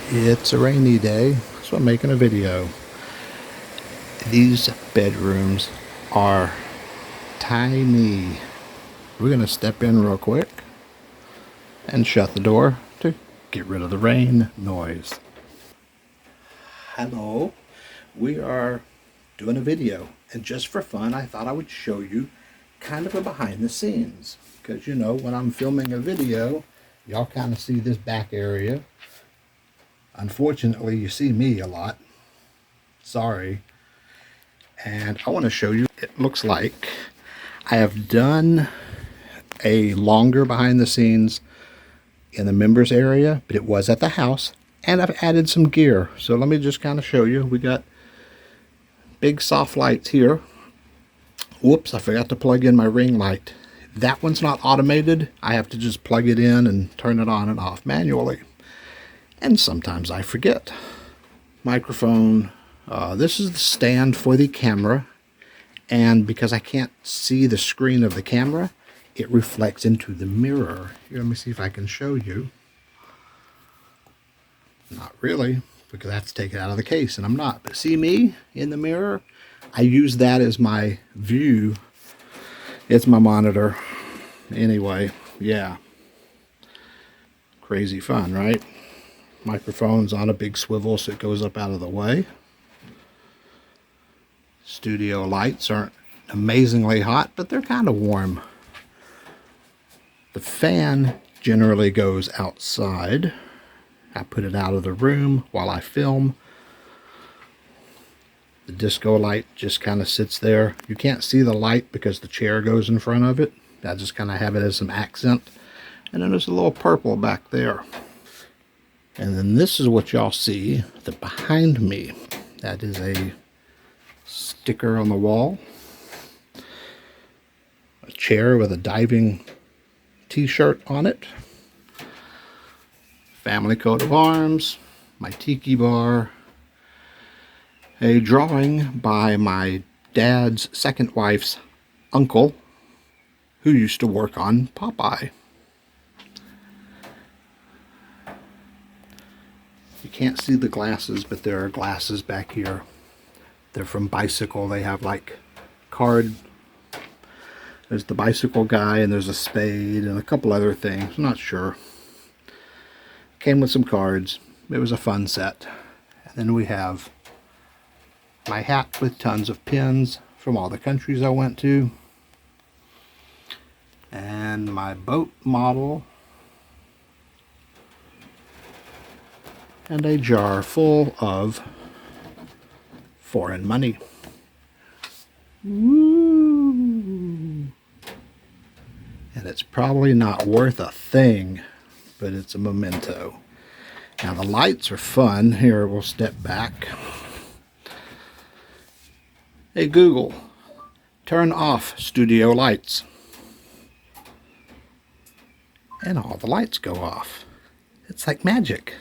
It's a rainy day, so I'm making a video. These bedrooms are tiny. We're going to step in real quick and shut the door to get rid of the rain noise. Hello, we are doing a video, and just for fun I thought I would show you kind of a behind the scenes, because you know when I'm filming a video y'all kind of see this back area. Unfortunately you see me a lot, sorry. And I want to show you it looks like. I have done a longer behind the scenes in the members area, but it was at the house, and I've added some gear. So let me just kind of show you. We got big soft lights here. Whoops, I forgot to plug in my ring light. That one's not automated. I have to just plug it in and turn it on and off manually. And sometimes I forget. Microphone. This is the stand for the camera, and because I can't see the screen of the camera, it reflects into the mirror. Here, let me see if I can show you. Not really, because I have to take it out of the case, and I'm not. But see me in the mirror? I use that as my view. It's my monitor. Anyway, yeah. Crazy fun, right? Microphone's on a big swivel so it goes up out of the way. Studio lights aren't amazingly hot, but they're kind of warm. The fan generally goes outside. I put it out of the room while I film. The disco light just kind of sits there. You can't see the light because the chair goes in front of it. I just kind of have it as some accent. And then there's a little purple back there. And then this is what y'all see behind me. That is a sticker on the wall. A chair with a diving t-shirt on it. Family coat of arms. My tiki bar. A drawing by my dad's second wife's uncle, who used to work on Popeye. You can't see the glasses, but there are glasses back here. They're from Bicycle. They have like card. There's the bicycle guy, and there's a spade and a couple other things. I'm not sure. Came with some cards. It was a fun set. And then we have my hat with tons of pins from all the countries I went to. And my boat model. And a jar full of foreign money. Woo! And it's probably not worth a thing, but it's a memento. Now the lights are fun. Here, we'll step back. Hey Google, turn off studio lights. And all the lights go off. It's like magic.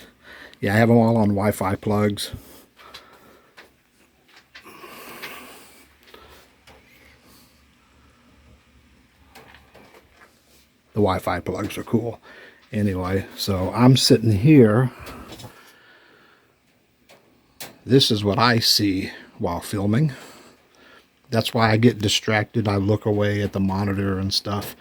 Yeah, I have them all on Wi-Fi plugs. The Wi-Fi plugs are cool. Anyway, so I'm sitting here. This is what I see while filming. That's why I get distracted. I look away at the monitor and stuff,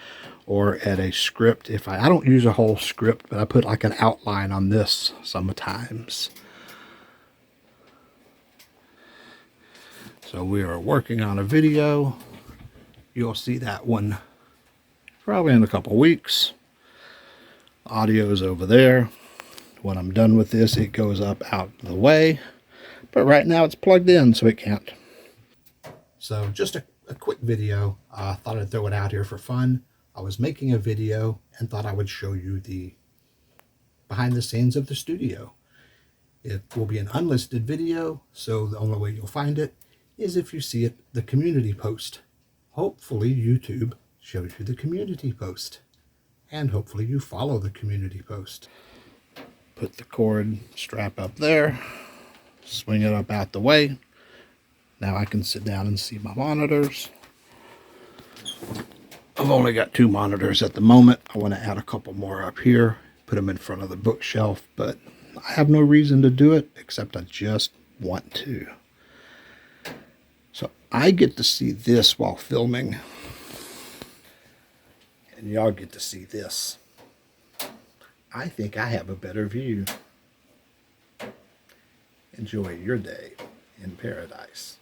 or at a script. If I don't use a whole script, but I put like an outline on this sometimes. So we are working on a video. You'll see that one probably in a couple weeks. Audio's over there. When I'm done with this, it goes up out of the way. But right now it's plugged in, so it can't. So just a quick video. I thought I'd throw it out here for fun. I was making a video and thought I would show you the behind the scenes of the studio. It will be an unlisted video, so the only way you'll find it is if you see it, the community post. Hopefully YouTube shows you the community post. And hopefully you follow the community post. Put the cord strap up there. Swing it up out the way. Now I can sit down and see my monitors. I've only got 2 monitors at the moment. I want to add a couple more up here. Put them in front of the bookshelf, but I have no reason to do it except I just want to. So I get to see this while filming, and y'all get to see this. I think I have a better view. Enjoy your day in paradise.